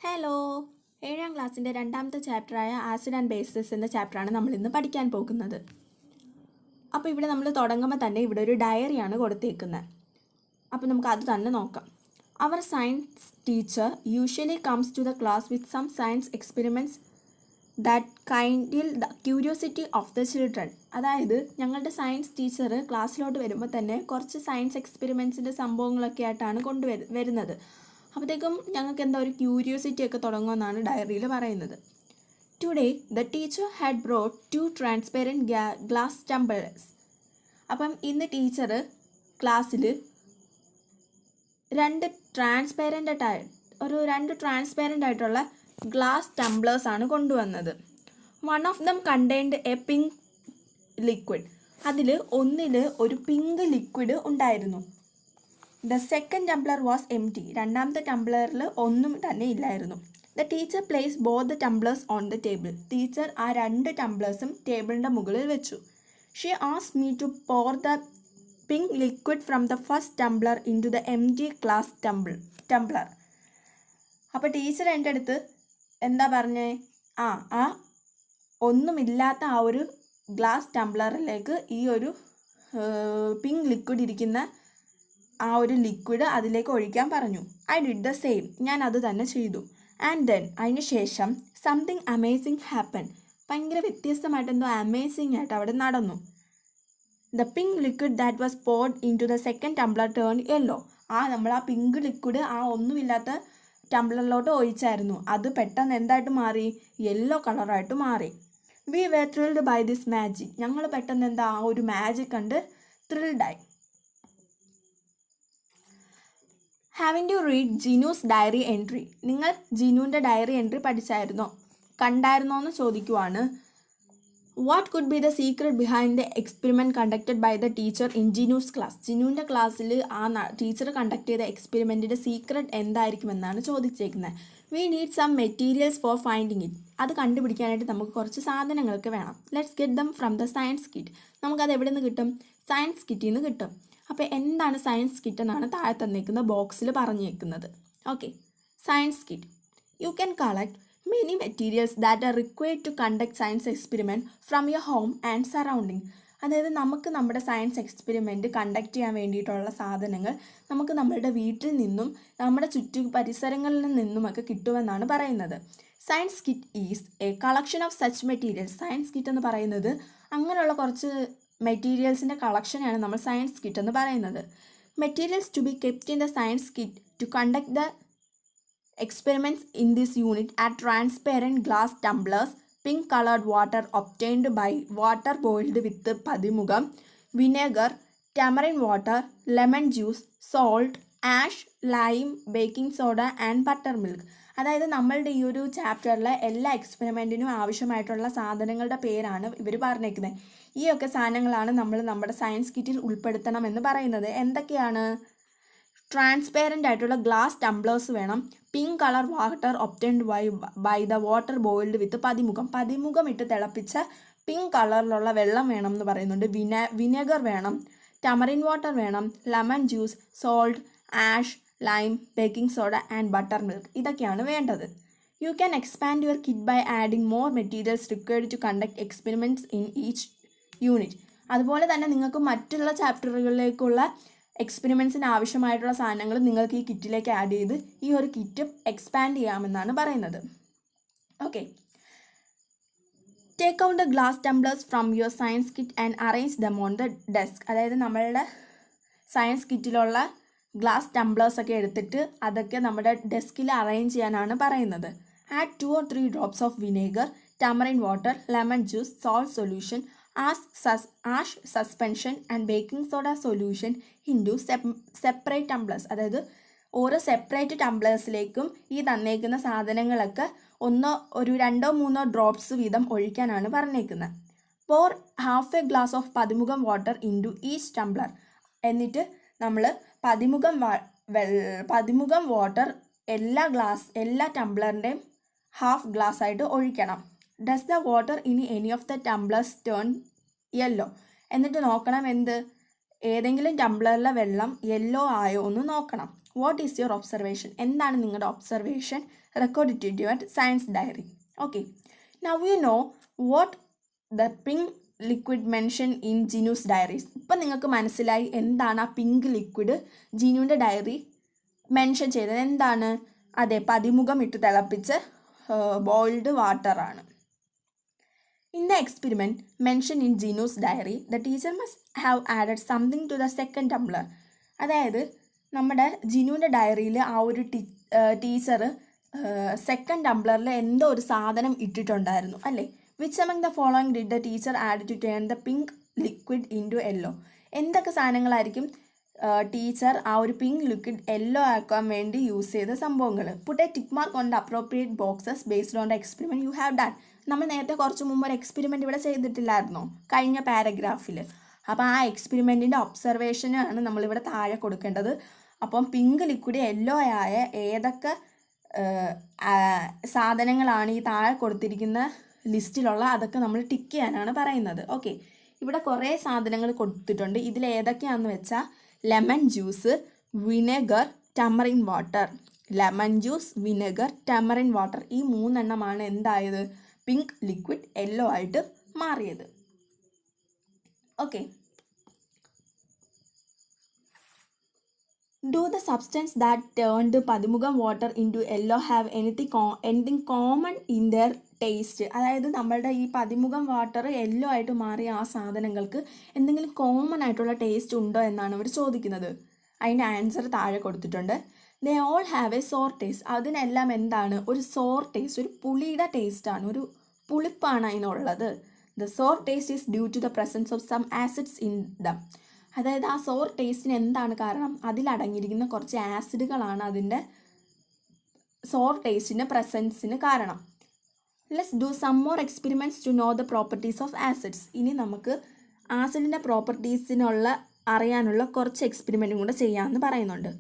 Hello, ഏഴാം ക്ലാസ്സിൻ്റെ രണ്ടാമത്തെ ചാപ്റ്ററായ ആസിഡ് ആൻഡ് ബേസസ് എന്ന ചാപ്റ്ററാണ് നമ്മൾ ഇന്ന് പഠിക്കാൻ പോകുന്നത്. അപ്പോൾ ഇവിടെ നമ്മൾ തുടങ്ങുമ്പോൾ തന്നെ ഇവിടെ ഒരു ഡയറിയാണ് കൊടുത്തേക്കുന്നത്. അപ്പോൾ നമുക്ക് അത് തന്നെ നോക്കാം. അവർ science teacher usually comes to the class with some science experiments that kindle the curiosity of the children. അതായത് ഞങ്ങളുടെ സയൻസ് ടീച്ചർ ക്ലാസ്സിലോട്ട് വരുമ്പോൾ തന്നെ കുറച്ച് സയൻസ് എക്സ്പെരിമെൻറ്റ്സിൻ്റെ സംഭവങ്ങളൊക്കെ ആയിട്ടാണ് വരുന്നത്. അപ്പോഴത്തേക്കും ഞങ്ങൾക്ക് എന്താ ഒരു ക്യൂരിയോസിറ്റി ഒക്കെ തുടങ്ങുമെന്നാണ് ഡയറിയിൽ പറയുന്നത്. Today the teacher had brought 2 transparent glass tumblers. അപ്പം ഇന്ന് ടീച്ചർ ക്ലാസ്സിൽ രണ്ട് ട്രാൻസ്പെറൻ്റ് ആയിട്ടുള്ള ഗ്ലാസ് ടംബ്ലേഴ്സാണ് കൊണ്ടുവന്നത്. One of them contained a pink liquid. അതിൽ ഒന്നിൽ ഒരു പിങ്ക് ലിക്വിഡ് ഉണ്ടായിരുന്നു. The second tumbler was empty. രണ്ടാമത്തെ ടംബ്ലറിൽ ഒന്നും തന്നെ ഇല്ലായിരുന്നു. The teacher place both the tumblers on the table. Teacher ആ രണ്ട് ടംബ്ലേഴ്സും ടേബിളിൻ്റെ മുകളിൽ വെച്ചു. She asked me to pour the pink liquid from the first tumbler into the empty glass tumbler. അപ്പോൾ ടീച്ചർ എൻ്റെ അടുത്ത് എന്താ പറഞ്ഞേ, ആ ഒന്നുമില്ലാത്ത ആ ഒരു ഗ്ലാസ് ടംബ്ലറിലേക്ക് ഈ ഒരു പിങ്ക് ലിക്വിഡ് ഇരിക്കുന്ന ആ ഒരു ലിക്വിഡ് അതിലേക്ക് ഒഴിക്കാൻ പറഞ്ഞു. I did the same. ഞാൻ അത് തന്നെ ചെയ്തു. ആൻഡ് ദെൻ അതിന് ശേഷം സംതിങ് അമേസിങ് ഹാപ്പൻ. ഭയങ്കര വ്യത്യസ്തമായിട്ട് എന്തോ അമേസിങ് ആയിട്ട് അവിടെ നടന്നു. The pink liquid that was poured into the second tumbler turn yellow. നമ്മൾ ആ പിങ്ക് ലിക്വിഡ് ആ ഒന്നുമില്ലാത്ത ടംബ്ലറിലോട്ട് ഒഴിച്ചായിരുന്നു. അത് പെട്ടെന്ന് എന്തായിട്ട് മാറി? യെല്ലോ കളറായിട്ട് മാറി. We were thrilled by this magic. ഞങ്ങൾ പെട്ടെന്ന് എന്താ ആ ഒരു മാജിക് കണ്ട് ത്രിൽഡായി. Having to read Jinu's diary entry. നിങ്ങൾ ജിനുവിൻ്റെ ഡയറി എൻട്രി കണ്ടായിരുന്നോ എന്ന് ചോദിക്കുവാണ്. What could be the secret behind the experiment conducted by the teacher in Jinu's class. ജിനുവിൻ്റെ ക്ലാസ്സിൽ ടീച്ചർ കണ്ടക്ട് ചെയ്ത എക്സ്പെരിമെൻറ്റിൻ്റെ സീക്രട്ട് എന്തായിരിക്കുമെന്നാണ് ചോദിച്ചേക്കുന്നത്. We need some materials for finding it. അത് കണ്ടുപിടിക്കാനായിട്ട് നമുക്ക് കുറച്ച് സാധനങ്ങൾക്ക് വേണം. Let's get them from the science kit. നമുക്കത് എവിടെ നിന്ന് കിട്ടും? സയൻസ് കിറ്റിൽ നിന്ന് കിട്ടും. അപ്പോൾ എന്താണ് സയൻസ് കിറ്റ് എന്നാണ് താഴെ തന്നേക്കുന്ന ബോക്സിൽ പറഞ്ഞേക്കുന്നത്. Okay, science kit. You can collect many materials that are required to conduct science experiment from your home and surrounding. അതായത് നമുക്ക് നമ്മുടെ സയൻസ് എക്സ്പെരിമെൻറ്റ് കണ്ടക്ട് ചെയ്യാൻ വേണ്ടിയിട്ടുള്ള സാധനങ്ങൾ നമുക്ക് നമ്മളുടെ വീട്ടിൽ നിന്നും നമ്മുടെ പരിസരങ്ങളിൽ നിന്നുമൊക്കെ കിട്ടുമെന്നാണ് പറയുന്നത്. Science kit is A collection of such materials. Science kit എന്ന് പറയുന്നത് അങ്ങനെയുള്ള കുറച്ച് മെറ്റീരിയൽസിൻ്റെ കളക്ഷനാണ് നമ്മൾ സയൻസ് കിറ്റ് എന്ന് പറയുന്നത്. Materials to be kept in the science kit to conduct the experiments in this unit are transparent glass tumblers, pink colored water obtained by water boiled with padimugam, vinegar, tamarind water, lemon juice, salt, ash, lime, baking soda and buttermilk. അതായത് നമ്മളുടെ ഈ ഒരു ചാപ്റ്ററിലെ എല്ലാ എക്സ്പെരിമെൻറ്റിനും ആവശ്യമായിട്ടുള്ള സാധനങ്ങളുടെ പേരാണ് ഇവർ പറഞ്ഞേക്കുന്നത്. ഈ ഒക്കെ സാധനങ്ങളാണ് നമ്മൾ നമ്മുടെ സയൻസ് കിറ്റിൽ ഉൾപ്പെടുത്തണമെന്ന് പറയുന്നത്. എന്തൊക്കെയാണ്? ട്രാൻസ്പെറൻ്റ് ആയിട്ടുള്ള ഗ്ലാസ് ടംബ്ലേഴ്സ് വേണം. Pink colour water obtained by the water boiled with പതിമുഖം ഇട്ട് തിളപ്പിച്ച പിങ്ക് കളറിലുള്ള വെള്ളം വേണം എന്ന് പറയുന്നുണ്ട്. വിനെഗർ വേണം, ടമറിൻ വാട്ടർ വേണം, lemon juice, salt, ash, lime, baking soda and butter milk. ഇതൊക്കെയാണ് വേണ്ടത്. You can expand your kit by adding more materials required to conduct experiments in each unit. അതുപോലെ തന്നെ നിങ്ങൾക്ക് മറ്റുള്ള ചാപ്റ്ററുകളിലേക്കുള്ള എക്സ്പെരിമെൻറ്റ്സിന് ആവശ്യമായിട്ടുള്ള സാധനങ്ങൾ നിങ്ങൾക്ക് ഈ കിറ്റിലേക്ക് ആഡ് ചെയ്ത് ഈ ഒരു കിറ്റ് എക്സ്പാൻഡ് ചെയ്യാമെന്നാണ് പറയുന്നത്. Okay, take out the glass tumblers from your science kit and arrange them on the desk. അതായത് നമ്മളുടെ സയൻസ് കിറ്റിലുള്ള ഗ്ലാസ് ടംബ്ലേഴ്സ് ഒക്കെ എടുത്തിട്ട് അതൊക്കെ നമ്മുടെ ഡെസ്കിൽ അറേഞ്ച് ചെയ്യാനാണ് പറയുന്നത്. Add 2 or 3 drops of vinegar, tamarind water, lemon juice, salt solution, ash suspension and baking soda solution into separate tumblers. അതായത് ഓരോ സെപ്പറേറ്റ് ടംബ്ലേഴ്സിലേക്കും ഈ തന്നേക്കുന്ന സാധനങ്ങളൊക്കെ 2-3 ഡ്രോപ്സ് വീതം ഒഴിക്കാനാണ് പറഞ്ഞേക്കുന്നത്. Pour half a glass of pathimugham water into each tumbler. എന്നിട്ട് നമ്മൾ പതിമുഖം water എല്ലാ ടംബ്ലറിൻ്റെയും ഹാഫ് ഗ്ലാസ് ആയിട്ട് ഒഴിക്കണം. Does the water in any of the tumblers turn yellow. എന്നിട്ട് നോക്കണം ഏതെങ്കിലും ടംബ്ലറിലെ വെള്ളം യെല്ലോ ആയോ എന്ന് നോക്കണം. What is your observation? എന്താണ് നിങ്ങളുടെ observation? Record it in your science diary. Okay, now you know what the pink liquid mention in Jinu's diaries. ഇപ്പം നിങ്ങൾക്ക് മനസ്സിലായി എന്താണ് ആ പിങ്ക് ലിക്വിഡ് ജിനുവിൻ്റെ ഡയറി മെൻഷൻ ചെയ്തത്. എന്താണ്? അതെ, പതിമുഖം ഇട്ട് തിളപ്പിച്ച് ബോയിൽഡ് വാട്ടറാണ്. In the experiment mentioned in Jinu's diary, the teacher must have added something to the second tumbler. അതായത് നമ്മുടെ ജിനുവിൻ്റെ ഡയറിയിൽ ആ ഒരു ടീച്ചർ സെക്കൻഡ് ടംബ്ലറിൽ എന്തോ ഒരു സാധനം ഇട്ടിട്ടുണ്ടായിരുന്നു അല്ലേ? Which among the following did the teacher add to turn the pink liquid into yellow? എന്തൊക്കെ സാധനങ്ങളായിരിക്കും ടീച്ചർ ആ ഒരു പിങ്ക് ലിക്വിഡ് യെല്ലോ ആക്കാൻ വേണ്ടി യൂസ് ചെയ്ത സംഭവങ്ങൾ? Put a tick mark on the appropriate boxes based on the experiment you have done. നമ്മൾ നേരത്തെ കുറച്ച് മുമ്പ് ഒരു എക്സ്പെരിമെൻറ്റ് ഇവിടെ ചെയ്തിട്ടില്ലായിരുന്നോ കഴിഞ്ഞ പാരഗ്രാഫിൽ? അപ്പോൾ ആ എക്സ്പെരിമെൻറ്റിൻ്റെ ഒബ്സർവേഷനാണ് നമ്മളിവിടെ താഴെ കൊടുക്കേണ്ടത്. അപ്പം പിങ്ക് ലിക്വിഡ് യെല്ലോ ആയ ഏതൊക്കെ സാധനങ്ങളാണ് ഈ താഴെ കൊടുത്തിരിക്കുന്ന ലിസ്റ്റിലുള്ള അതൊക്കെ നമ്മൾ ടിക്ക് ചെയ്യാനാണ് പറയുന്നത്. ഓക്കെ, ഇവിടെ കുറേ സാധനങ്ങൾ കൊടുത്തിട്ടുണ്ട്. ഇതിൽ ഏതൊക്കെയാണെന്ന് വെച്ചാൽ lemon juice, vinegar, tamarind water. Lemon juice, vinegar, tamarind water, ഈ 3 എണ്ണമാണ് എന്തായത്? പിങ്ക് ലിക്വിഡ് യെല്ലോ ആയിട്ട് മാറിയത്. Okay, do the substance that turned pathimugham water into yellow have anything common in their taste? അതായത് നമ്മളുടെ ഈ പതിമുഖം വാട്ടർ യെല്ലോ ആയിട്ട് മാറിയ ആ സാധനങ്ങൾക്ക് എന്തെങ്കിലും കോമൺ ആയിട്ടുള്ള ടേസ്റ്റ് ഉണ്ടോ എന്നാണ് ഇവിടെ ചോദിക്കുന്നത്. അതിൻ്റെ ആൻസർ താഴെ കൊടുത്തിട്ടുണ്ട്. They all have a sour taste. അതിനെല്ലാം എന്താണ്? ഒരു സോർ ടേസ്റ്റ്, ഒരു പുളിയുടെ ടേസ്റ്റാണ്, ഒരു പുളിപ്പാണ് അതിനുള്ളത്. The sour taste is due to the presence of some acids in them. അതായത് ആ സോർ ടേസ്റ്റിന് എന്താണ് കാരണം? അതിലടങ്ങിയിരിക്കുന്ന കുറച്ച് ആസിഡുകളാണ് അതിൻ്റെ സോർ ടേസ്റ്റിൻ്റെ പ്രസൻസിന് കാരണം. Let's do some more experiments to know the properties of acids. ഇനി നമുക്ക് ആസിഡിൻ്റെ പ്രോപ്പർട്ടീസിനുള്ള അറിയാനുള്ള കുറച്ച് എക്സ്പെരിമെൻറ്റും കൂടെ ചെയ്യാമെന്ന് പറയുന്നുണ്ട്.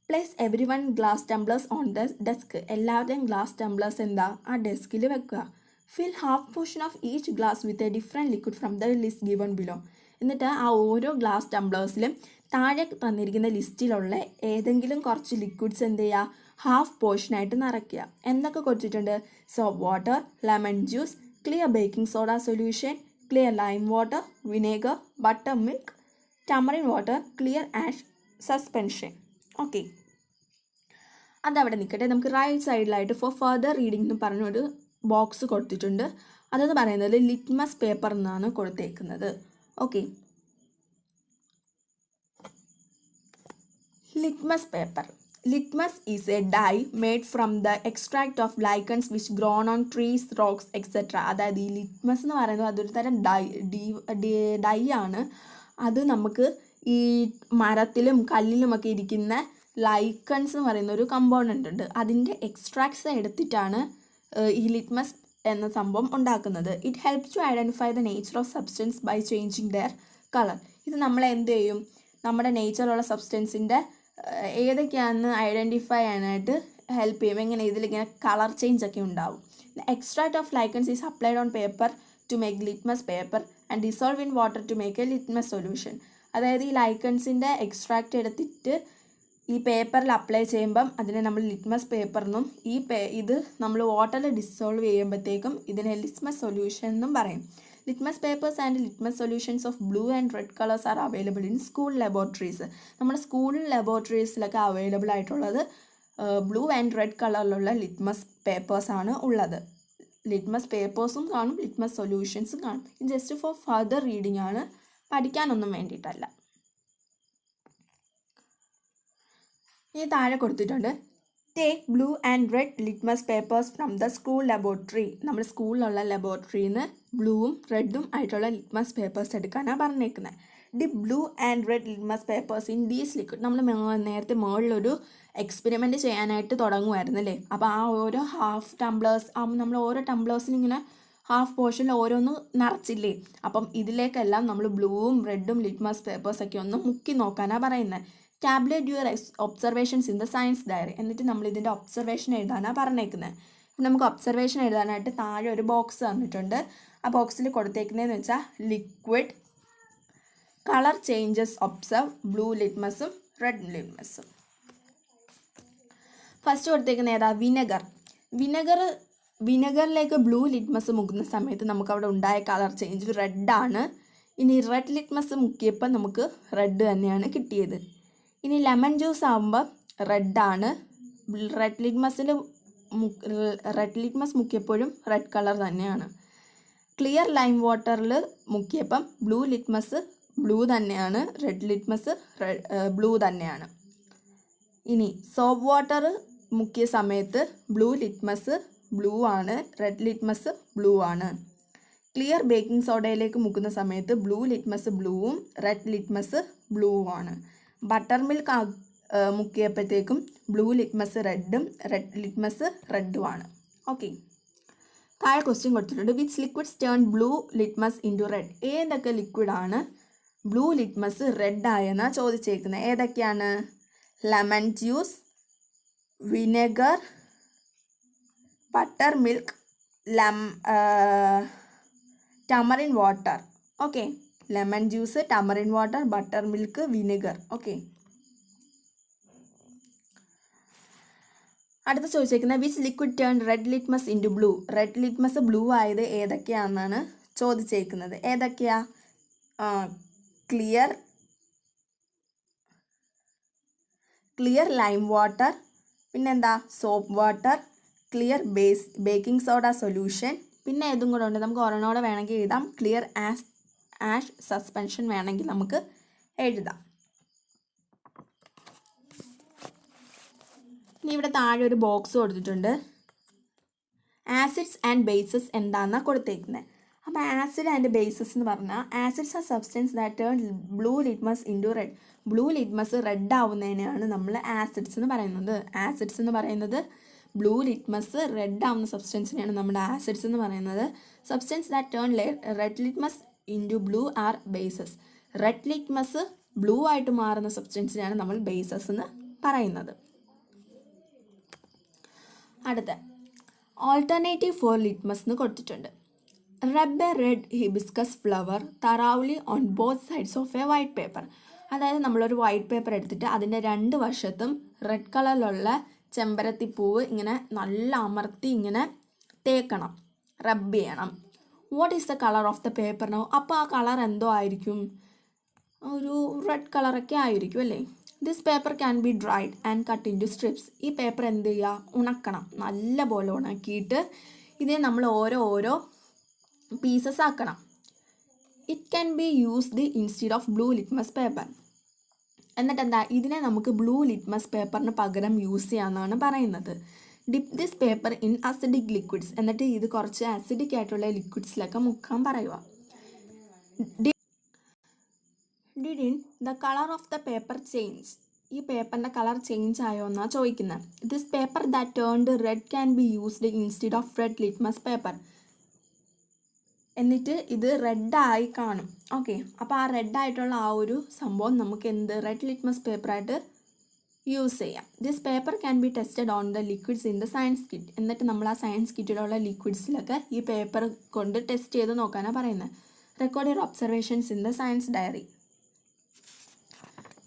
Place every one glass tumblers on the desk. എല്ലാവരുടെയും ഗ്ലാസ് ടംബ്ലേഴ്സ് എന്താ ആ ഡെസ്കിൽ വെക്കുക. Fill half portion of each glass with a different liquid from the list given below. എന്നിട്ട് ആ ഓരോ ഗ്ലാസ് ടംബ്ലേഴ്സിലും താഴെ തന്നിരിക്കുന്ന ലിസ്റ്റിലുള്ള ഏതെങ്കിലും കുറച്ച് ലിക്വിഡ്സ് എന്ത് ചെയ്യുക? ഹാഫ് പോർഷനായിട്ട് നിറയ്ക്കുക. എന്തൊക്കെ കൊടുത്തിട്ടുണ്ട്? Soap water, lemon juice, clear baking soda solution, clear lime water, vinegar, butter milk, tamarind water, clear ash suspension. Okay, അതവിടെ നിൽക്കട്ടെ. നമുക്ക് റൈറ്റ് സൈഡിലായിട്ട് ഫോർ ഫർദർ റീഡിംഗ് എന്ന് പറഞ്ഞൊരു ബോക്സ് കൊടുത്തിട്ടുണ്ട്. അതെന്ന് പറയുന്നത് ലിറ്റ്മസ് പേപ്പർ എന്നാണ് കൊടുത്തേക്കുന്നത്. Okay, litmus paper. Litmus is a dye made from the extract of lichens which grown on trees, rocks, etc. അതായത് ഈ ലിറ്റ്മസ് എന്ന് പറയുന്നത് അതൊരു തരം ഡൈ ആണ്. അത് നമുക്ക് ഈ മരത്തിലും കല്ലിലുമൊക്കെ ഇരിക്കുന്ന ലൈക്കൺസ് എന്ന് പറയുന്ന ഒരു കമ്പോണൻ്റ് ഉണ്ട്. അതിൻ്റെ എക്സ്ട്രാക്ട്സ് എടുത്തിട്ടാണ് ഈ ലിറ്റ്മസ് എന്ന സംഭവം ഉണ്ടാക്കുന്നത്. It helps to identify the nature of substance by changing their colour. ഇത് നമ്മളെ എന്ത് ചെയ്യും? നമ്മുടെ നേച്ചറുള്ള സബ്സ്റ്റൻസിൻ്റെ ഏതൊക്കെയാണെന്ന് ഐഡൻറ്റിഫൈ ചെയ്യാനായിട്ട് ഹെൽപ്പ് ചെയ്യും. എങ്ങനെ? ഇതിലിങ്ങനെ കളർ ചേഞ്ച് ഒക്കെ ഉണ്ടാവും. The extract of lichens is applied on paper to make litmus paper and dissolve in water to make a litmus solution. അതായത് ഈ ലൈക്കൻസിൻ്റെ എക്സ്ട്രാക്റ്റ് എടുത്തിട്ട് ഈ പേപ്പറിൽ അപ്ലൈ ചെയ്യുമ്പം അതിനെ നമ്മൾ ലിറ്റ്മസ് പേപ്പറെന്നും ഇത് നമ്മൾ വാട്ടറിൽ ഡിസോൾവ് ചെയ്യുമ്പോഴത്തേക്കും ഇതിനെ ലിറ്റ്മസ് സൊല്യൂഷൻ എന്നും പറയും. Litmus papers and litmus solutions of blue and red colours are available in school laboratories. നമ്മുടെ സ്കൂൾ ലബോറട്ടറീസിലൊക്കെ അവൈലബിൾ ആയിട്ടുള്ളത് ബ്ലൂ ആൻഡ് റെഡ് കളറിലുള്ള ലിറ്റ്മസ് പേപ്പേഴ്സാണ് ഉള്ളത്. ലിറ്റ്മസ് പേപ്പേഴ്സും കാണും, ലിറ്റ്മസ് സൊല്യൂഷൻസും കാണും. ഇത് ജസ്റ്റ് ഫോർ ഫർദർ റീഡിംഗ് ആണ്, പഠിക്കാനൊന്നും വേണ്ടിയിട്ടല്ല. ഈ താഴെ കൊടുത്തിട്ടുണ്ട് take blue and red litmus papers from the school laboratory. നമ്മുടെ സ്കൂളിലുള്ള ലബോറട്ടറിയിൽ നിന്ന് ബ്ലൂവും റെഡും ആയിട്ടുള്ള ലിറ്റ്മസ് പേപ്പേഴ്സ് എടുക്കാനാണ് പറഞ്ഞേക്കുന്നത്. Dip blue and red litmus papers in these liquid. നമ്മൾ നേരത്തെ മുകളിലൊരു എക്സ്പെരിമെൻറ്റ് ചെയ്യാനായിട്ട് തുടങ്ങുമായിരുന്നു അല്ലേ? അപ്പോൾ ആ ഓരോ ഹാഫ് ടംബ്ലേഴ്സ് നമ്മൾ ഓരോ ടംബ്ലേഴ്സിൽ ഇങ്ങനെ ഹാഫ് പോർഷനിൽ ഓരോന്ന് നിറച്ചില്ലേ? അപ്പം ഇതിലേക്കെല്ലാം നമ്മൾ ബ്ലൂവും റെഡും ലിറ്റ്മസ് പേപ്പേഴ്സൊക്കെ ഒന്ന് മുക്കി നോക്കാനാണ് പറയുന്നത്. Tabulate your observations in the science diary. എന്നിട്ട് നമ്മൾ ഇതിൻ്റെ ഒബ്സർവേഷൻ എഴുതാനാണ് പറഞ്ഞേക്കുന്നത്. നമുക്ക് ഒബ്സർവേഷൻ എഴുതാനായിട്ട് താഴെ ഒരു ബോക്സ് തന്നിട്ടുണ്ട്. ആ ബോക്സിൽ കൊടുത്തേക്കുന്നതെന്ന് വെച്ചാൽ liquid, colour changes observe, blue ലിറ്റ്മസും റെഡ് ലിറ്റ്മസും. ഫസ്റ്റ് കൊടുത്തേക്കുന്ന ഏതാ? വിനെഗറിലേക്ക് ബ്ലൂ ലിറ്റ്മസ് മുക്കുന്ന സമയത്ത് നമുക്ക് അവിടെ ഉണ്ടായ കളർ ചേഞ്ച് റെഡാണ്. ഇനി റെഡ് ലിറ്റ്മസ് മുക്കിയപ്പോൾ നമുക്ക് റെഡ് തന്നെയാണ് കിട്ടിയത്. ഇനി ലെമൺ ജ്യൂസ് ആകുമ്പോൾ റെഡാണ്. റെഡ് ലിറ്റ്മസ് മുക്കിയപ്പോഴും റെഡ് കളർ തന്നെയാണ്. ക്ലിയർ ലൈം വാട്ടറിൽ മുക്കിയപ്പം ബ്ലൂ തന്നെയാണ്. റെഡ് ലിറ്റ്മസ് ബ്ലൂ തന്നെയാണ്. ഇനി സോപ്പ് വാട്ടർ മുക്കിയ സമയത്ത് ബ്ലൂ ലിറ്റ്മസ് ബ്ലൂ ആണ്, റെഡ് ലിറ്റ്മസ് ബ്ലൂ ആണ്. ക്ലിയർ ബേക്കിംഗ് സോഡയിലേക്ക് മുക്കുന്ന സമയത്ത് ബ്ലൂ ലിറ്റ്മസ് ബ്ലൂവും റെഡ് ലിറ്റ്മസ് ബ്ലൂവും ആണ്. ബട്ടർ മിൽക്ക് മുക്കിയപ്പോഴത്തേക്കും ബ്ലൂ ലിറ്റ്മസ് റെഡും റെഡ് ലിറ്റ്മസ് റെഡുമാണ്. ഓക്കെ, താഴെ ക്വസ്റ്റ്യൻ കൊടുത്തിട്ടുണ്ട്. Which liquids turn blue litmus into red? ഏതൊക്കെ ലിക്വിഡാണ് ബ്ലൂ ലിറ്റ്മസ് റെഡ് ആയെന്നാണ് ചോദിച്ചേക്കുന്നത്? ഏതൊക്കെയാണ്? Lemon juice, vinegar, butter milk, tamarind water. Okay, lemon juice, tamarind water, butter milk, vinegar. Okay, അടുത്ത ചോദിച്ചേക്കുന്നത് which liquid turn red litmus into blue? Red litmus blue ആയത് ഏതൊക്കെയാണെന്നാണ് ചോദിച്ചേക്കുന്നത്. ഏതൊക്കെയാ? Clear lime water, പിന്നെന്താ? Soap water, clear baking soda solution, പിന്നെ ഏതും കൂടെ ഉണ്ട്, നമുക്ക് ഒരെണ്ണോടെ വേണമെങ്കിൽ എഴുതാം. ക്ലിയർ ആഷ് സസ്പെൻഷൻ വേണമെങ്കിൽ നമുക്ക് എഴുതാം. ഇനി ഇവിടെ താഴെ ഒരു ബോക്സ് കൊടുത്തിട്ടുണ്ട്. ആസിഡ്സ് ആൻഡ് ബേസസ് എന്താണെന്നാണ് കൊടുത്തേക്കുന്നത്. അപ്പോൾ ആസിഡ് ആൻഡ് ബേസസ് എന്ന് പറഞ്ഞാൽ acids are substance that turn blue litmus into red. Blue litmus red ആവുന്നതിനെയാണ് നമ്മൾ ആസിഡ്സ് എന്ന് പറയുന്നത്. ആസിഡ്സ് എന്ന് പറയുന്നത് ബ്ലൂ ലിറ്റ്മസ് റെഡ് ആവുന്ന സബ്സ്റ്റൻസിനെയാണ് നമ്മുടെ ആസിഡ്സ് എന്ന് പറയുന്നത്. Substance that turn red litmus into blue are bases. Red litmus blue ആയിട്ട് മാറുന്ന സബ്സ്റ്റൻസിനെയാണ് നമ്മൾ ബേസസ് എന്ന് പറയുന്നത്. അടുത്ത ഓൾട്ടർനേറ്റീവ് ഫോർ ലിറ്റ്മസ് എന്ന് കൊടുത്തിട്ടുണ്ട്. Rub a red hibiscus flower thoroughly on both sides of a white paper. അതായത് നമ്മളൊരു വൈറ്റ് പേപ്പർ എടുത്തിട്ട് അതിൻ്റെ രണ്ട് വശത്തും റെഡ് കളറിലുള്ള ചെമ്പരത്തിപ്പൂവ് ഇങ്ങനെ നല്ല അമർത്തി ഇങ്ങനെ തേക്കണം, റബ്ബ് ചെയ്യണം. What is the colour of the paper now? അപ്പോൾ ആ കളർ എന്തോ ആയിരിക്കും? ഒരു റെഡ് കളറൊക്കെ ആയിരിക്കും അല്ലേ? This paper can be dried and cut into strips. ഈ പേപ്പർ എന്ത് ചെയ്യുക? ഉണക്കണം, നല്ല പോലെ ഉണക്കിയിട്ട് ഇതിനെ നമ്മൾ ഓരോ പീസസ് ആക്കണം. It can be used instead of blue litmus paper. എന്നിട്ട് എന്താ? ഇതിനെ നമുക്ക് ബ്ലൂ ലിറ്റ്മസ് പേപ്പറിന് പകരം യൂസ് ചെയ്യാമെന്നാണ് പറയുന്നത്. Dip this paper in acidic liquids. എന്നിട്ട് ഇത് കുറച്ച് അസിഡിക് ആയിട്ടുള്ള ലിക്വിഡ്സിലൊക്കെ മുക്കാൻ പറയുക. Didn't the colour of the paper change? ഈ പേപ്പറിൻ്റെ കളർ ചേഞ്ച് ആയോ എന്നാണ് ചോദിക്കുന്നത്. This paper that turned red can be used instead of red litmus paper. എന്നിട്ട് ഇത് റെഡായി കാണും. ഓക്കെ, അപ്പോൾ ആ റെഡായിട്ടുള്ള ആ ഒരു സംഭവം നമുക്ക് റെഡ് ലിറ്റ്മസ് പേപ്പറായിട്ട് യൂസ് ചെയ്യാം. This paper can B tested on the liquids in the science kit. എന്നിട്ട് നമ്മൾ ആ സയൻസ് കിറ്റിലുള്ള ലിക്വിഡ്സിലൊക്കെ ഈ പേപ്പർ കൊണ്ട് ടെസ്റ്റ് ചെയ്ത് നോക്കാനാണ് പറയുന്നത്. Record your observations in the science diary.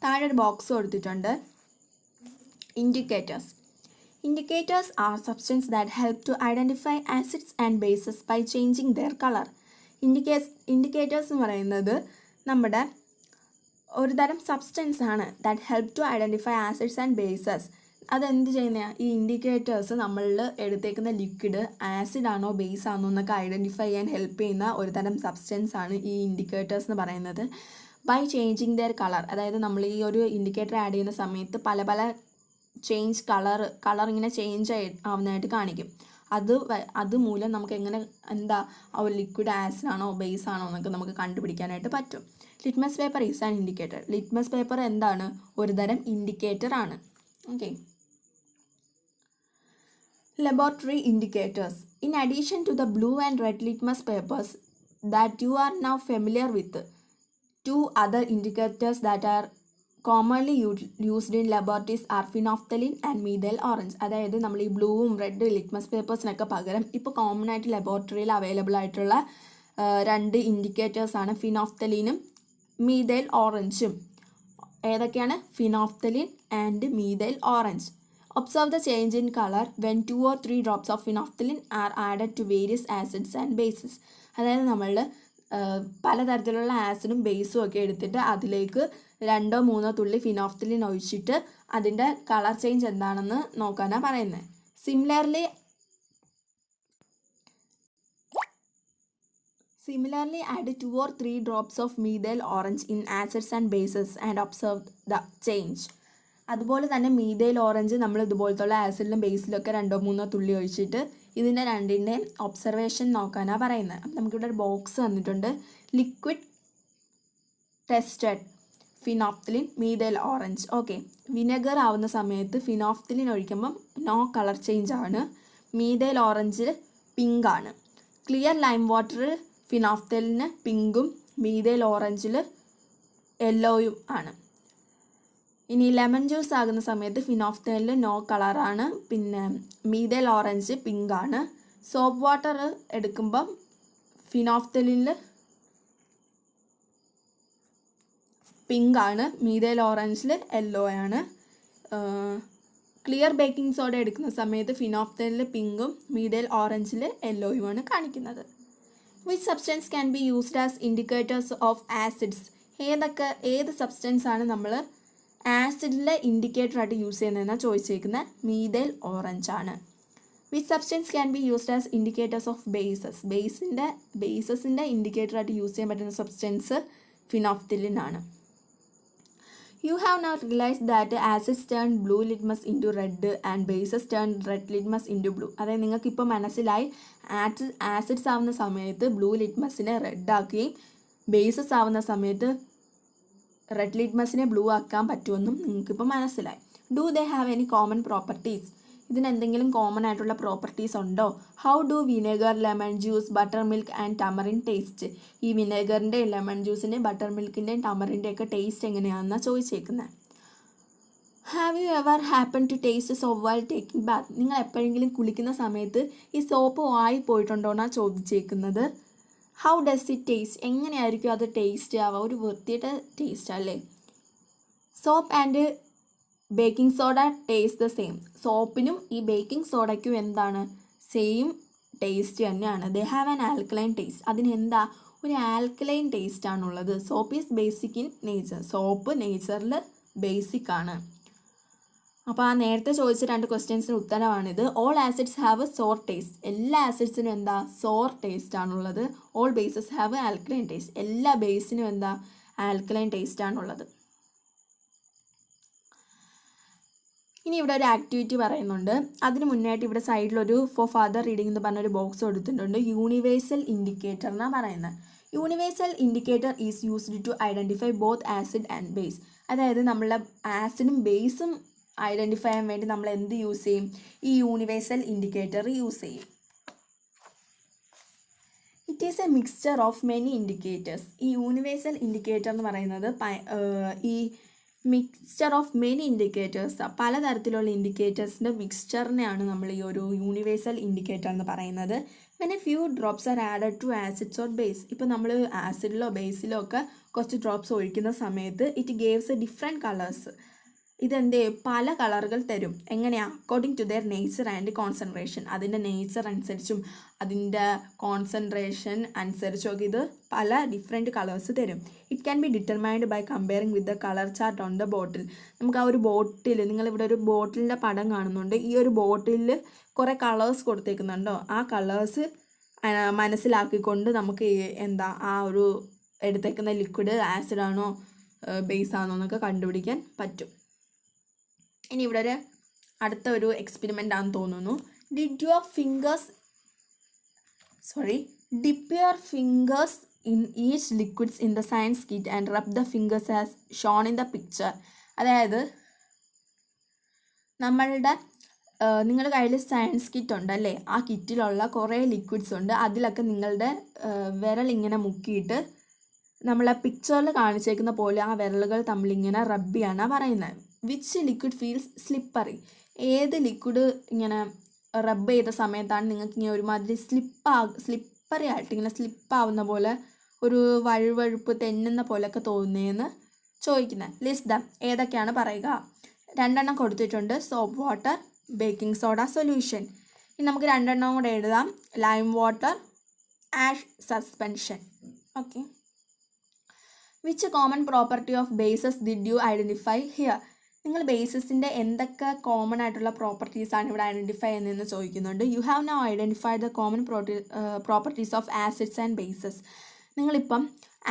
താഴെ ഒരു ബോക്സ് കൊടുത്തിട്ടുണ്ട്. Indicators. Indicators are substances that help to identify acids and bases by changing their color. Indicators എന്ന് പറയുന്നത് നമ്മുടെ ഒരു തരം സബ്സ്റ്റൻസ് ആണ് that help to identify acids and bases. അതെന്ത് ചെയ്യുന്ന? ഈ ഇൻഡിക്കേറ്റേഴ്സ് നമ്മളിൽ എടുത്തേക്കുന്ന ലിക്വിഡ് ആസിഡ് ആണോ ബേസ് ആണോ എന്നൊക്കെ ഐഡൻറ്റിഫൈ ചെയ്യാൻ ഹെൽപ്പ് ചെയ്യുന്ന ഒരു തരം സബ്സ്റ്റൻസ് ആണ് ഈ ഇൻഡിക്കേറ്റേഴ്സ് എന്ന് പറയുന്നത്. ബൈ ചേഞ്ചിങ് ദെയർ കളർ, അതായത് നമ്മൾ ഈ ഒരു ഇൻഡിക്കേറ്റർ ആഡ് ചെയ്യുന്ന സമയത്ത് പല ചേഞ്ച് കളർ ഇങ്ങനെ ചേഞ്ച് ആവുന്നതായിട്ട് കാണിക്കും. അതുമൂലം നമുക്ക് എങ്ങനെ ആ ഒരു ലിക്വിഡ് ആസിഡ് ആണോ ബേസ് ആണോ എന്നൊക്കെ നമുക്ക് കണ്ടുപിടിക്കാനായിട്ട് പറ്റും. Litmus paper is an indicator. Litmus paper എന്താണ്? ഒരു തരം ഇൻഡിക്കേറ്റർ ആണ്. Okay, laboratory indicators. In addition to the blue and red litmus papers that you are now familiar with, two other indicators that are commonly used in laboratories are phenolphthalein and methyl orange. അതായത് നമ്മൾ ഈ ബ്ലൂവും red litmus പേപ്പേഴ്സിനൊക്കെ പകരം ഇപ്പോൾ common ആയിട്ട് ലബോറട്ടറിയിൽ available ആയിട്ടുള്ള രണ്ട് ഇൻഡിക്കേറ്റേഴ്സാണ് ഫിനോഫ്തലീനും മീഥൈൽ ഓറഞ്ചും. ഏതൊക്കെയാണ്? Phenolphthalein and methyl orange. Observe the change in colour when 2 or 3 drops of phenolphthalein are added to various acids and bases. അതായത് നമ്മൾ പലതരത്തിലുള്ള ആസിഡും ബേസും ഒക്കെ എടുത്തിട്ട് അതിലേക്ക് 2-3 തുള്ളി ഫിനോഫ്തലിൻ ഒഴിച്ചിട്ട് അതിൻ്റെ കളർ ചേഞ്ച് എന്താണെന്ന് നോക്കാനാണ് പറയുന്നത്. Similarly, add 2 or 3 drops of methyl orange in acids and bases and observe the change. അതുപോലെ തന്നെ മീഥൈൽ ഓറഞ്ച് നമ്മൾ ഇതുപോലത്തുള്ള ആസിഡിലും ബേസിലും ഒക്കെ 2-3 തുള്ളി ഒഴിച്ചിട്ട് ഇതിൻ്റെ രണ്ടിൻ്റെയും ഒബ്സർവേഷൻ നോക്കാനാണ് പറയുന്നത്. അപ്പം നമുക്കിവിടെ ഒരു ബോക്സ് തന്നിട്ടുണ്ട്. Liquid tested phenolphthalein methyl orange. Okay, vinegar ആവുന്ന സമയത്ത് ഫിനോഫ്തലിൻ ഒഴിക്കുമ്പം നോ കളർ ചേഞ്ച് ആണ്. മീഥൈൽ ഓറഞ്ചിൽ പിങ്ക് ആണ്. ക്ലിയർ ലൈം വാട്ടറിൽ ഫിനോഫ്തലിന് പിങ്കും മീഥൈൽ ഓറഞ്ചിൽ യെല്ലോയും ആണ്. ഇനി ലെമൺ ജ്യൂസ് ആകുന്ന സമയത്ത് ഫിനോഫ്തലിന് നോ കളറാണ്, പിന്നെ മീഥൈൽ ഓറഞ്ച് പിങ്ക് ആണ്. സോപ്പ് വാട്ടർ എടുക്കുമ്പം ഫിനോഫ്തലിനിൽ പിങ്ക് ആണ്, മീഥൈൽ ഓറഞ്ചിൽ യെല്ലോ ആണ്. ക്ലിയർ ബേക്കിംഗ് സോഡ എടുക്കുന്ന സമയത്ത് ഫിനോഫ്തലിൽ പിങ്കും മീഥൈൽ ഓറഞ്ചിൽ യെല്ലോയുമാണ് കാണിക്കുന്നത്. Which substance can be used as indicators of acids? ഏത് സബ്സ്റ്റൻസ് ആണ് നമ്മൾ ആസിഡിലെ ഇൻഡിക്കേറ്റർ ആയിട്ട് യൂസ് ചെയ്യുന്നതെന്നാണ് ചോദിച്ചേക്കുന്നത്. മീഥൈൽ ഓറഞ്ച് ആണ്. Which substance can be used as indicators of bases? ബേസസിൻ്റെ ഇൻഡിക്കേറ്റർ ആയിട്ട് യൂസ് ചെയ്യാൻ പറ്റുന്ന സബ്സ്റ്റൻസ് ഫിനോഫ്തലിൻ ആണ്. You have now realized that acids turn blue litmus into red and bases turn red litmus into blue. അതായത് നിങ്ങൾക്ക് ഇപ്പോൾ മനസ്സിലായി acids ആവുന്ന സമയത്ത് ബ്ലൂ ലിറ്റ്മസിനെ റെഡ് ആക്കുകയും ബേസസ് ആവുന്ന സമയത്ത് റെഡ് ലിറ്റ്മസിനെ ബ്ലൂ ആക്കാൻ പറ്റുമെന്നും നിങ്ങൾക്കിപ്പോൾ മനസ്സിലായി. Do they have any common properties? ഇതിനെന്തെങ്കിലും കോമൺ ആയിട്ടുള്ള പ്രോപ്പർട്ടീസ് ഉണ്ടോ? How do vinegar, lemon juice, butter milk and tamarind taste? ഈ വിനെഗറിൻ്റെയും ലെമൺ ജ്യൂസിൻ്റെയും ബട്ടർ മിൽക്കിൻ്റെയും ടമറിൻ്റെ ഒക്കെ ടേസ്റ്റ് എങ്ങനെയാണെന്നാണ് ചോദിച്ചേക്കുന്നത്. Have you ever happen to taste soap while taking bath? നിങ്ങൾ എപ്പോഴെങ്കിലും കുളിക്കുന്ന സമയത്ത് ഈ സോപ്പ് വായി പോയിട്ടുണ്ടോ എന്നാണ് ചോദിച്ചേക്കുന്നത്. How does it taste? എങ്ങനെയായിരിക്കും അത് ടേസ്റ്റ് ആവുക? ഒരു വൃത്തിയുടെ ടേസ്റ്റ് അല്ലേ. Soap and baking soda taste the same. സോപ്പിനും ഈ ബേക്കിംഗ് സോഡയ്ക്കും എന്താണ്? സെയിം ടേസ്റ്റ് തന്നെയാണ്. They have an alkaline taste. അതിനെന്താ? ഒരു ആൽക്കലൈൻ ടേസ്റ്റ് ആണുള്ളത്. Soap is basic in nature. Soap നേച്ചറിൽ ബേസിക് ആണ്. അപ്പോൾ ആ നേരത്തെ ചോദിച്ച 2 ക്വസ്റ്റ്യൻസിന് ഉത്തരമാണിത്. All acids have sour taste. എല്ലാ ആസിഡ്സിനും എന്താ? സോർ ടേസ്റ്റ് ആണുള്ളത്. All bases have alkaline taste. എല്ലാ ബേസിനും എന്താ? ആൽക്കലൈൻ ടേസ്റ്റ് ആണുള്ളത്. ഇനി ഇവിടെ ഒരു ആക്ടിവിറ്റി പറയുന്നുണ്ട്. അതിന് മുന്നായിട്ട് ഇവിടെ സൈഡിലൊരു ഫോർ ഫർദർ റീഡിംഗ് എന്ന് പറഞ്ഞൊരു ബോക്സ് കൊടുത്തിട്ടുണ്ട്. യൂണിവേഴ്സൽ ഇൻഡിക്കേറ്റർ എന്നാണ് പറയുന്നത്. Universal indicator is used to identify both acid and base. അതായത് നമ്മളെ ആസിഡും ബേസും ഐഡൻറ്റിഫൈ ചെയ്യാൻ വേണ്ടി നമ്മൾ എന്ത് യൂസ് ചെയ്യും? ഈ യൂണിവേഴ്സൽ ഇൻഡിക്കേറ്റർ യൂസ് ചെയ്യും. It is A mixture of many indicators. ഈ യൂണിവേഴ്സൽ ഇൻഡിക്കേറ്റർ എന്ന് പറയുന്നത് ഈ മിക്സ്ചർ ഓഫ് മെനി ഇൻഡിക്കേറ്റേഴ്സ്, പലതരത്തിലുള്ള ഇൻഡിക്കേറ്റേഴ്സിൻ്റെ മിക്സ്ചറിനെയാണ് നമ്മൾ ഈ ഒരു യൂണിവേഴ്സൽ ഇൻഡിക്കേറ്റർ എന്ന് പറയുന്നത്. When a few drops are added to acids or base. ഇപ്പോൾ നമ്മൾ ആസിഡിലോ ബേസിലോ ഒക്കെ കുറച്ച് ഡ്രോപ്സ് ഒഴിക്കുന്ന സമയത്ത് ഇറ്റ് ഗേവ്സ് ഡിഫറെൻറ്റ് കളേഴ്സ്. ഇതെന്ത് പല കളറുകൾ തരും. എങ്ങനെയാണ്? According to their nature and concentration. അതിൻ്റെ നേച്ചർ അനുസരിച്ചും അതിൻ്റെ കോൺസെൻട്രേഷൻ അനുസരിച്ചൊക്കെ ഇത് പല ഡിഫറെൻറ്റ് കളേഴ്സ് തരും. It can be determined by comparing with the colour chart on the bottle. നമുക്ക് ആ ഒരു ബോട്ടിൽ, നിങ്ങളിവിടെ ഒരു ബോട്ടിലിൻ്റെ പടം കാണുന്നുണ്ട്. ഈ ഒരു ബോട്ടിലിൽ കുറേ കളേഴ്സ് കൊടുത്തേക്കുന്നുണ്ടോ? ആ കളേഴ്സ് മനസ്സിലാക്കിക്കൊണ്ട് നമുക്ക് എന്താ ആ ഒരു എടുത്തേക്കുന്ന ലിക്വിഡ് ആസിഡാണോ ബേസ് ആണോ എന്നൊക്കെ കണ്ടുപിടിക്കാൻ പറ്റും. ഇനി ഇവിടെ അടുത്ത ഒരു എക്സ്പെരിമെൻ്റ് ആണെന്ന് തോന്നുന്നു. Dip your fingers in each liquids in the science kit and rub the fingers as shown in the picture. അതായത് നിങ്ങളുടെ കയ്യിൽ സയൻസ് കിറ്റ് ഉണ്ടല്ലേ, ആ കിറ്റിലുള്ള കുറേ ലിക്വിഡ്സ് ഉണ്ട്. അതിലൊക്കെ നിങ്ങളുടെ വിരലിങ്ങനെ മുക്കിയിട്ട് നമ്മൾ ആ പിക്ചറിൽ കാണിച്ചേക്കുന്ന പോലെ ആ വിരലുകൾ തമ്മിലിങ്ങനെ റബ്ബ് ചെയ്യാനാണ് പറയുന്നത്. Which liquid feels slippery? ഏത് ലിക്വിഡ് ഇങ്ങനെ റബ്ബ് ചെയ്ത സമയത്താണ് നിങ്ങൾക്ക് ഇങ്ങനെ ഒരുമാതിരി സ്ലിപ്പറി ആയിട്ട് ഇങ്ങനെ സ്ലിപ്പാവുന്ന പോലെ ഒരു വഴുവഴുപ്പ് തെന്നുന്ന പോലെയൊക്കെ തോന്നുന്നതെന്ന് ചോദിക്കുന്നത്. ലിസ്റ്റ് ദം. ഏതൊക്കെയാണ് പറയുക? രണ്ടെണ്ണം കൊടുത്തിട്ടുണ്ട്, soap water, baking soda solution. ഇനി നമുക്ക് രണ്ടെണ്ണം കൂടെ എഴുതാം, lime water, ash suspension. Okay. Which common property of bases did you identify here? നിങ്ങൾ ബേസിസിൻ്റെ എന്തൊക്കെ കോമൺ ആയിട്ടുള്ള പ്രോപ്പർട്ടീസാണ് ഇവിടെ ഐഡൻറ്റിഫൈ ചെയ്യുന്നതെന്ന് ചോദിക്കുന്നുണ്ട്. You have now identified the common properties of acids and bases. നിങ്ങളിപ്പം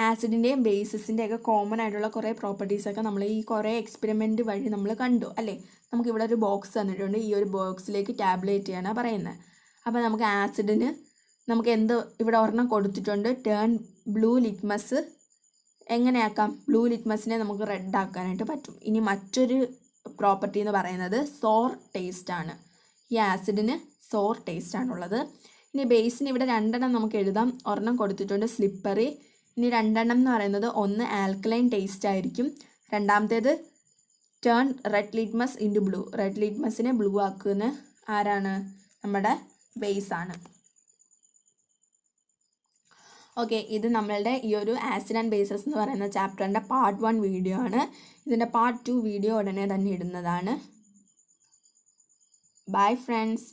ആസിഡിൻ്റെയും ബേസിസിൻ്റെയൊക്കെ കോമൺ ആയിട്ടുള്ള കുറേ പ്രോപ്പർട്ടീസൊക്കെ നമ്മൾ ഈ കുറേ എക്സ്പെരിമെൻറ്റ് വഴി നമ്മൾ കണ്ടു അല്ലേ. നമുക്കിവിടെ ഒരു ബോക്സ് തന്നിട്ടുണ്ട്, ഈ ഒരു ബോക്സിലേക്ക് ടാബ്ലേറ്റ് ചെയ്യാനാണ് പറയുന്നത്. അപ്പോൾ നമുക്ക് ആസിഡിന് നമുക്ക് ഇവിടെ ഒരെണ്ണം കൊടുത്തിട്ടുണ്ട്, ടേൺ ബ്ലൂ ലിറ്റ്മസ്. എങ്ങനെയാക്കാം? ബ്ലൂ ലിറ്റ്മസിനെ നമുക്ക് റെഡ് ആക്കാനായിട്ട് പറ്റും. ഇനി മറ്റൊരു പ്രോപ്പർട്ടി എന്ന് പറയുന്നത് സോർ ടേസ്റ്റ് ആണ്. ഈ ആസിഡിന് സോർ ടേസ്റ്റ് ആണുള്ളത്. ഇനി ബേസിന് ഇവിടെ രണ്ടെണ്ണം നമുക്ക് എഴുതാം, ഒരെണ്ണം കൊടുത്തിട്ടുണ്ട് സ്ലിപ്പറി. ഇനി രണ്ടെണ്ണം എന്ന് പറയുന്നത് ഒന്ന് ആൽക്കലൈൻ ടേസ്റ്റ് ആയിരിക്കും, രണ്ടാമത്തേത് turn red litmus into blue. Red ലിറ്റ്മസിനെ ബ്ലൂ ആക്കുന്ന ആരാണ്? നമ്മുടെ ബേസ് ആണ്. ഓക്കെ, ഇത് നമ്മളുടെ ഈ ഒരു ആസിഡ് ആൻഡ് ബേസസ് എന്ന് പറയുന്ന ചാപ്റ്ററിൻ്റെ പാർട്ട് 1 വീഡിയോ ആണ്. ഇതിൻ്റെ പാർട്ട് 2 വീഡിയോ ഉടനെ തന്നെ ഇടുന്നതാണ്. Bye friends.